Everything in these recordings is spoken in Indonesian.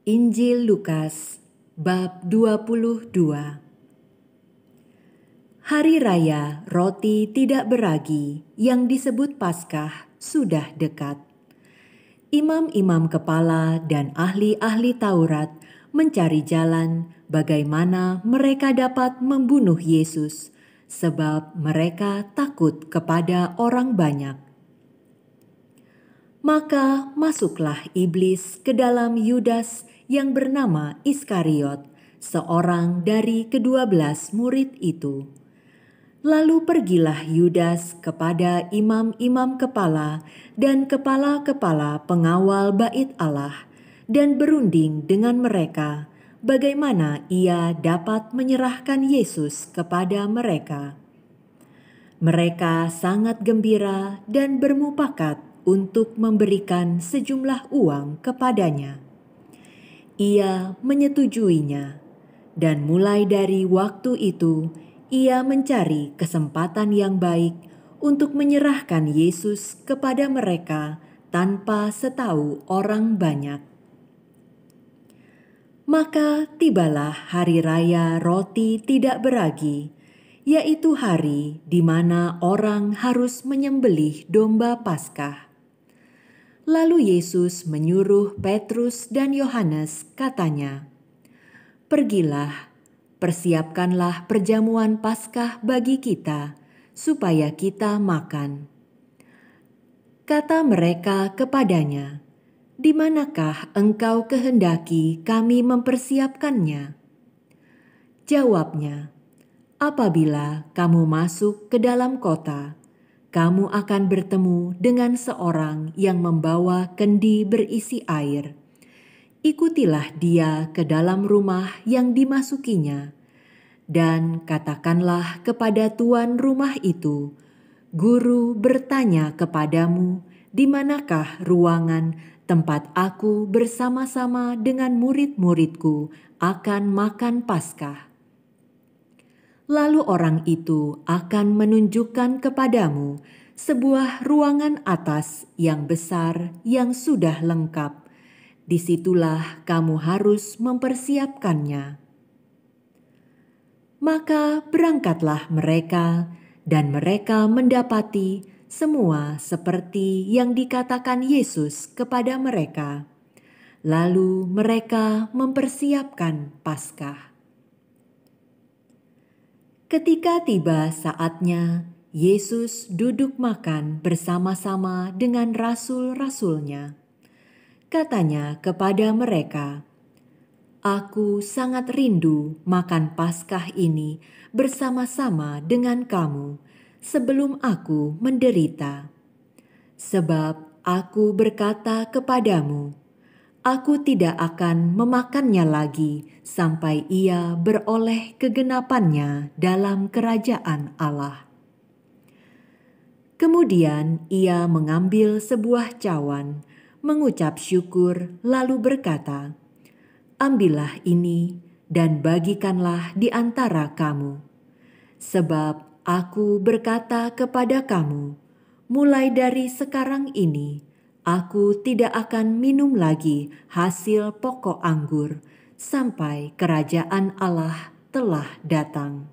Injil Lukas bab 22. Hari raya roti tidak beragi yang disebut Paskah sudah dekat. Imam-imam kepala dan ahli-ahli Taurat mencari jalan bagaimana mereka dapat membunuh Yesus, sebab mereka takut kepada orang banyak. Maka masuklah iblis ke dalam Yudas yang bernama Iskariot, seorang dari ke-12 murid itu. Lalu pergilah Yudas kepada imam-imam kepala dan kepala-kepala pengawal bait Allah, dan berunding dengan mereka bagaimana ia dapat menyerahkan Yesus kepada mereka. Mereka sangat gembira dan bermufakat untuk memberikan sejumlah uang kepadanya. Ia menyetujuinya, dan mulai dari waktu itu ia mencari kesempatan yang baik untuk menyerahkan Yesus kepada mereka tanpa setahu orang banyak. Maka tibalah hari raya roti tidak beragi, yaitu hari di mana orang harus menyembelih domba Paskah. Lalu Yesus menyuruh Petrus dan Yohanes, katanya, "Pergilah, persiapkanlah perjamuan Paskah bagi kita, supaya kita makan." Kata mereka kepadanya, "Di manakah engkau kehendaki kami mempersiapkannya?" Jawabnya, "Apabila kamu masuk ke dalam kota, kamu akan bertemu dengan seorang yang membawa kendi berisi air. Ikutilah dia ke dalam rumah yang dimasukinya, dan katakanlah kepada tuan rumah itu, 'Guru bertanya kepadamu, di manakah ruangan tempat aku bersama-sama dengan murid-muridku akan makan Paskah?' Lalu orang itu akan menunjukkan kepadamu sebuah ruangan atas yang besar yang sudah lengkap. Disitulah kamu harus mempersiapkannya." Maka berangkatlah mereka, dan mereka mendapati semua seperti yang dikatakan Yesus kepada mereka. Lalu mereka mempersiapkan Paskah. Ketika tiba saatnya, Yesus duduk makan bersama-sama dengan rasul-rasulnya. Katanya kepada mereka, "Aku sangat rindu makan Paskah ini bersama-sama dengan kamu sebelum aku menderita. Sebab aku berkata kepadamu, aku tidak akan memakannya lagi sampai ia beroleh kegenapannya dalam kerajaan Allah." Kemudian ia mengambil sebuah cawan, mengucap syukur, lalu berkata, "Ambillah ini dan bagikanlah di antara kamu. Sebab aku berkata kepada kamu, mulai dari sekarang ini, aku tidak akan minum lagi hasil pokok anggur sampai kerajaan Allah telah datang."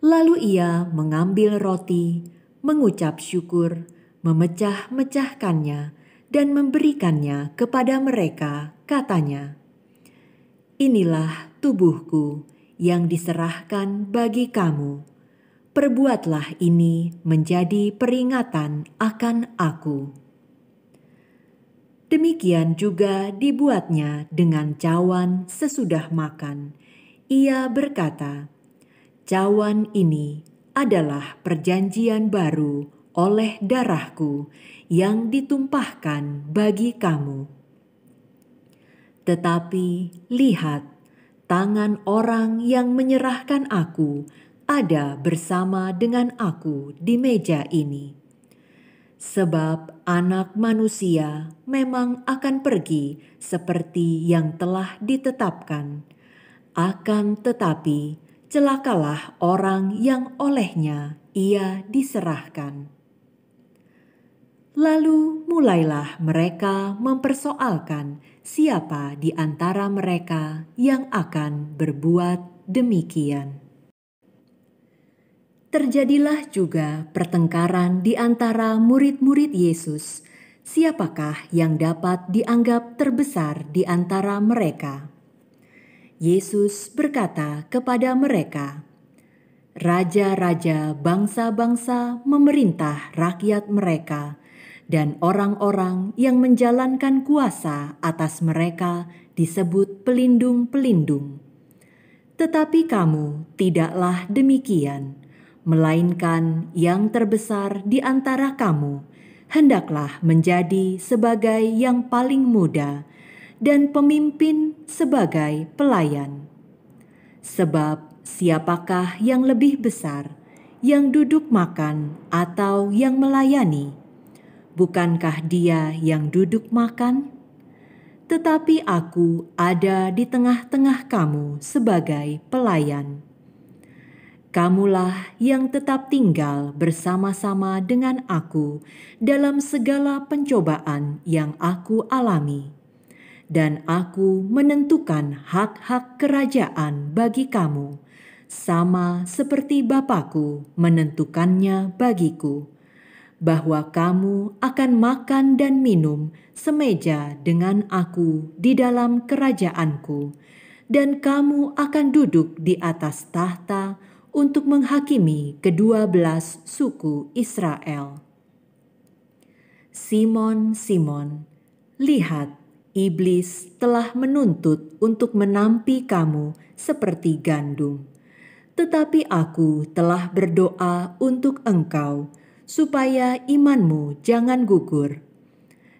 Lalu ia mengambil roti, mengucap syukur, memecah-mecahkannya, dan memberikannya kepada mereka, katanya, "Inilah tubuhku yang diserahkan bagi kamu. Perbuatlah ini menjadi peringatan akan aku." Demikian juga dibuatnya dengan cawan sesudah makan. Ia berkata, "Cawan ini adalah perjanjian baru oleh darahku yang ditumpahkan bagi kamu. Tetapi lihat, tangan orang yang menyerahkan aku ada bersama dengan aku di meja ini. Sebab Anak Manusia memang akan pergi seperti yang telah ditetapkan. Akan tetapi celakalah orang yang olehnya ia diserahkan." Lalu mulailah mereka mempersoalkan siapa di antara mereka yang akan berbuat demikian. Terjadilah juga pertengkaran di antara murid-murid Yesus. Siapakah yang dapat dianggap terbesar di antara mereka? Yesus berkata kepada mereka, "Raja-raja bangsa-bangsa memerintah rakyat mereka, dan orang-orang yang menjalankan kuasa atas mereka disebut pelindung-pelindung. Tetapi kamu tidaklah demikian, melainkan yang terbesar di antara kamu hendaklah menjadi sebagai yang paling muda, dan pemimpin sebagai pelayan. Sebab siapakah yang lebih besar, yang duduk makan atau yang melayani? Bukankah dia yang duduk makan? Tetapi aku ada di tengah-tengah kamu sebagai pelayan. Kamulah yang tetap tinggal bersama-sama dengan aku dalam segala pencobaan yang aku alami. Dan aku menentukan hak-hak kerajaan bagi kamu, sama seperti Bapakku menentukannya bagiku, bahwa kamu akan makan dan minum semeja dengan aku di dalam kerajaanku, dan kamu akan duduk di atas tahta untuk menghakimi ke-12 suku Israel. Simon, Simon, lihat, iblis telah menuntut untuk menampi kamu seperti gandum. Tetapi aku telah berdoa untuk engkau, supaya imanmu jangan gugur.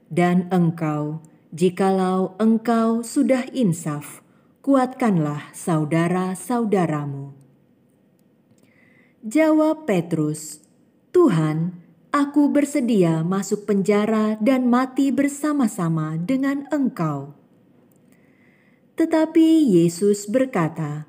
Dan engkau, jikalau engkau sudah insaf, kuatkanlah saudara-saudaramu." Jawab Petrus, "Tuhan, aku bersedia masuk penjara dan mati bersama-sama dengan engkau." Tetapi Yesus berkata,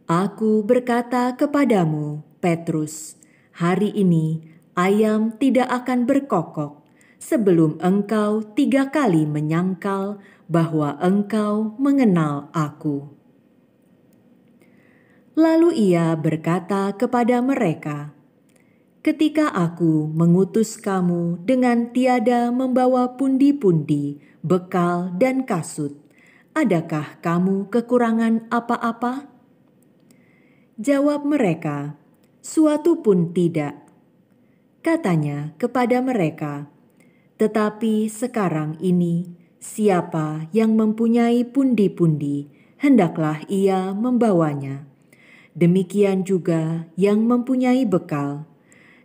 "Aku berkata kepadamu, Petrus, hari ini ayam tidak akan berkokok sebelum engkau 3 kali menyangkal bahwa engkau mengenal aku." Lalu ia berkata kepada mereka, "Ketika aku mengutus kamu dengan tiada membawa pundi-pundi, bekal dan kasut, adakah kamu kekurangan apa-apa?" Jawab mereka, "Suatu pun tidak." Katanya kepada mereka, "Tetapi sekarang ini, siapa yang mempunyai pundi-pundi, hendaklah ia membawanya. Demikian juga yang mempunyai bekal.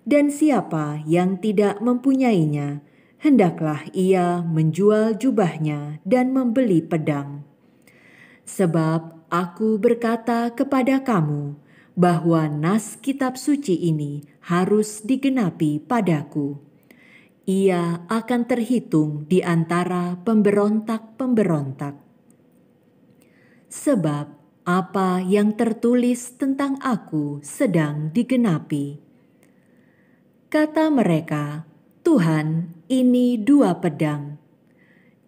Dan siapa yang tidak mempunyainya, hendaklah ia menjual jubahnya dan membeli pedang. Sebab aku berkata kepada kamu, bahwa nas kitab suci ini harus digenapi padaku. Ia akan terhitung di antara pemberontak-pemberontak. Sebab apa yang tertulis tentang aku sedang digenapi." Kata mereka, "Tuhan, ini 2 pedang."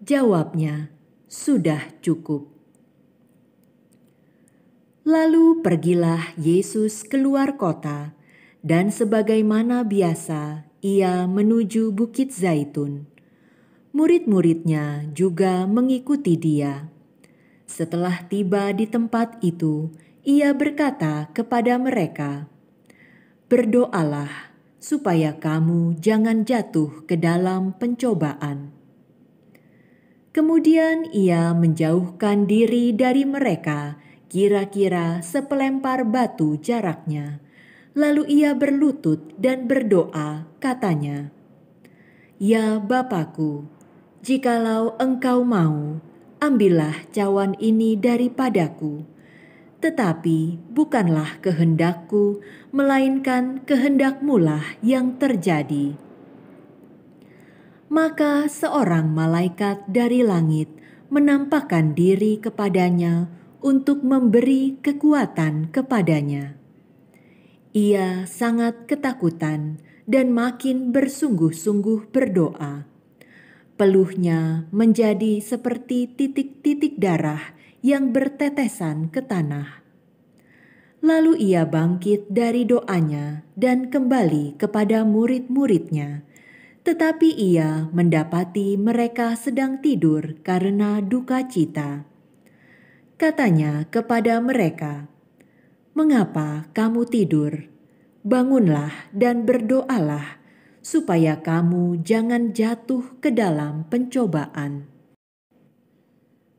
Jawabnya, "Sudah cukup." Lalu pergilah Yesus keluar kota, dan sebagaimana biasa ia menuju Bukit Zaitun. Murid-muridnya juga mengikuti dia. Setelah tiba di tempat itu, ia berkata kepada mereka, "Berdoalah supaya kamu jangan jatuh ke dalam pencobaan." Kemudian ia menjauhkan diri dari mereka, kira-kira sepelempar batu jaraknya. Lalu ia berlutut dan berdoa, katanya, "Ya Bapakku, jikalau engkau mau, ambillah cawan ini daripadaku. Tetapi bukanlah kehendakku, melainkan kehendak-Mulah yang terjadi." Maka seorang malaikat dari langit menampakkan diri kepadanya untuk memberi kekuatan kepadanya. Ia sangat ketakutan dan makin bersungguh-sungguh berdoa. Peluhnya menjadi seperti titik-titik darah yang bertetesan ke tanah. Lalu ia bangkit dari doanya dan kembali kepada murid-muridnya. Tetapi ia mendapati mereka sedang tidur karena duka cita. Katanya kepada mereka, "Mengapa kamu tidur? Bangunlah dan berdoalah, supaya kamu jangan jatuh ke dalam pencobaan."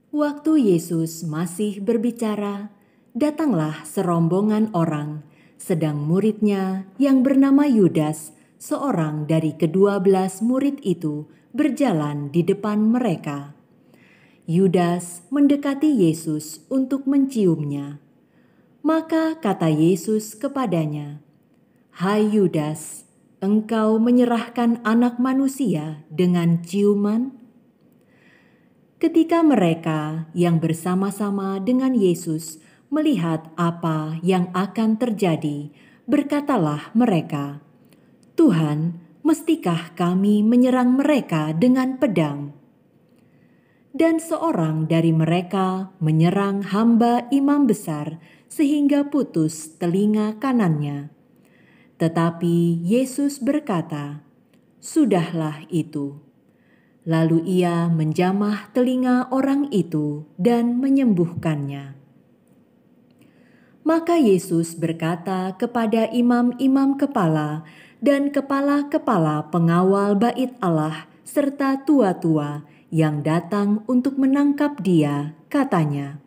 Waktu Yesus masih berbicara, datanglah serombongan orang, sedang muridnya yang bernama Yudas, seorang dari ke-12 murid itu, berjalan di depan mereka. Yudas mendekati Yesus untuk menciumnya. Maka kata Yesus kepadanya, "Hai Yudas, engkau menyerahkan Anak Manusia dengan ciuman?" Ketika mereka yang bersama-sama dengan Yesus melihat apa yang akan terjadi, berkatalah mereka, "Tuhan, mestikah kami menyerang mereka dengan pedang?" Dan seorang dari mereka menyerang hamba imam besar sehingga putus telinga kanannya. Tetapi Yesus berkata, "Sudahlah itu." Lalu ia menjamah telinga orang itu dan menyembuhkannya. Maka Yesus berkata kepada imam-imam kepala dan kepala-kepala pengawal bait Allah serta tua-tua yang datang untuk menangkap dia, katanya,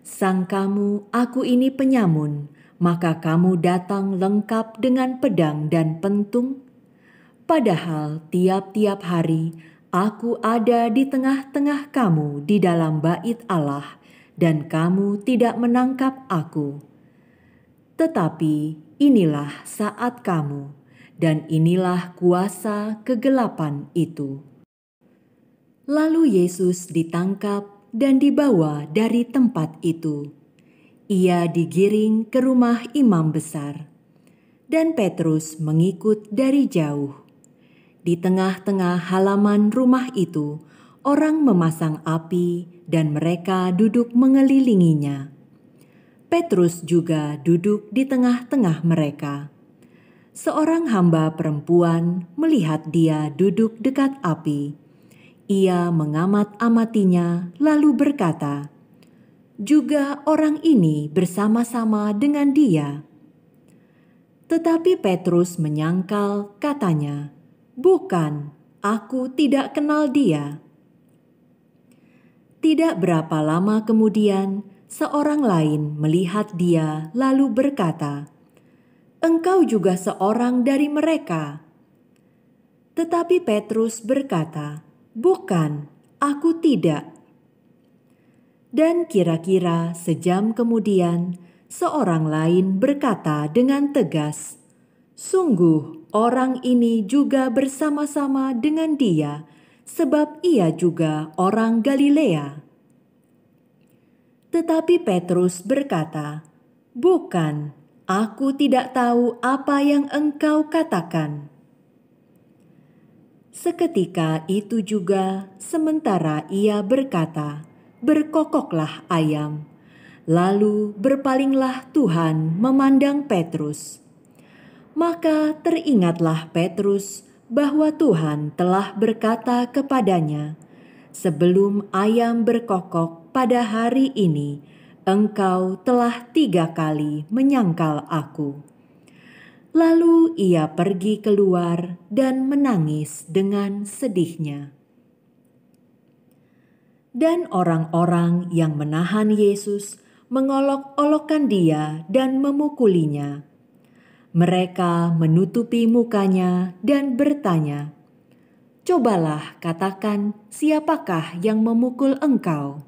"Sangkamu aku ini penyamun, maka kamu datang lengkap dengan pedang dan pentung? Padahal tiap-tiap hari aku ada di tengah-tengah kamu di dalam bait Allah, dan kamu tidak menangkap aku. Tetapi inilah saat kamu, dan inilah kuasa kegelapan itu." Lalu Yesus ditangkap dan dibawa dari tempat itu. Ia digiring ke rumah imam besar, dan Petrus mengikut dari jauh. Di tengah-tengah halaman rumah itu, orang memasang api dan mereka duduk mengelilinginya. Petrus juga duduk di tengah-tengah mereka. Seorang hamba perempuan melihat dia duduk dekat api. Ia mengamat-amatinya lalu berkata, "Juga orang ini bersama-sama dengan dia." Tetapi Petrus menyangkal, katanya, "Bukan, aku tidak kenal dia." Tidak berapa lama kemudian, seorang lain melihat dia lalu berkata, "Engkau juga seorang dari mereka." Tetapi Petrus berkata, "Bukan, aku tidak." Dan kira-kira sejam kemudian, seorang lain berkata dengan tegas, "Sungguh orang ini juga bersama-sama dengan dia, sebab ia juga orang Galilea." Tetapi Petrus berkata, "Bukan, aku tidak tahu apa yang engkau katakan." Seketika itu juga, sementara ia berkata, berkokoklah ayam. Lalu berpalinglah Tuhan memandang Petrus. Maka teringatlah Petrus bahwa Tuhan telah berkata kepadanya, "Sebelum ayam berkokok pada hari ini, engkau telah 3 kali menyangkal aku." Lalu ia pergi keluar dan menangis dengan sedihnya. Dan orang-orang yang menahan Yesus mengolok-olokkan dia dan memukulinya. Mereka menutupi mukanya dan bertanya, "Cobalah katakan, siapakah yang memukul engkau?"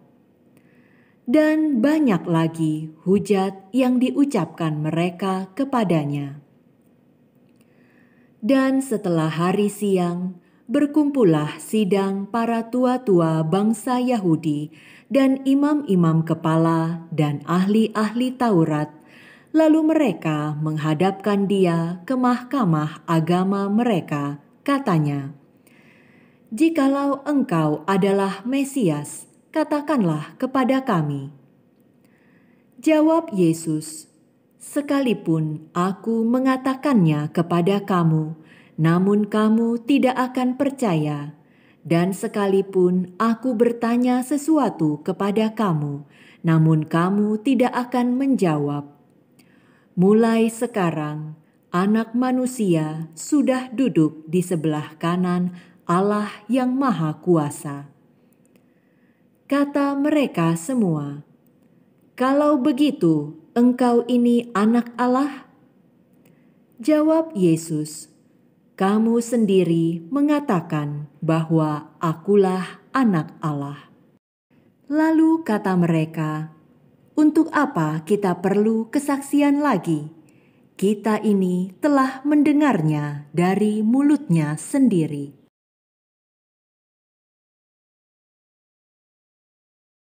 Dan banyak lagi hujat yang diucapkan mereka kepadanya. Dan setelah hari siang, berkumpullah sidang para tua-tua bangsa Yahudi dan imam-imam kepala dan ahli-ahli Taurat, Lalu mereka menghadapkan dia ke mahkamah agama mereka, katanya, "Jikalau engkau adalah Mesias, katakanlah kepada kami." Jawab Yesus, "Sekalipun aku mengatakannya kepada kamu, namun kamu tidak akan percaya. Dan sekalipun aku bertanya sesuatu kepada kamu, namun kamu tidak akan menjawab. Mulai sekarang, Anak Manusia sudah duduk di sebelah kanan Allah yang Maha Kuasa." Kata mereka semua, "Kalau begitu, engkau ini Anak Allah?" Jawab Yesus, "Kamu sendiri mengatakan bahwa akulah Anak Allah." Lalu kata mereka, "Untuk apa kita perlu kesaksian lagi? Kita ini telah mendengarnya dari mulutnya sendiri."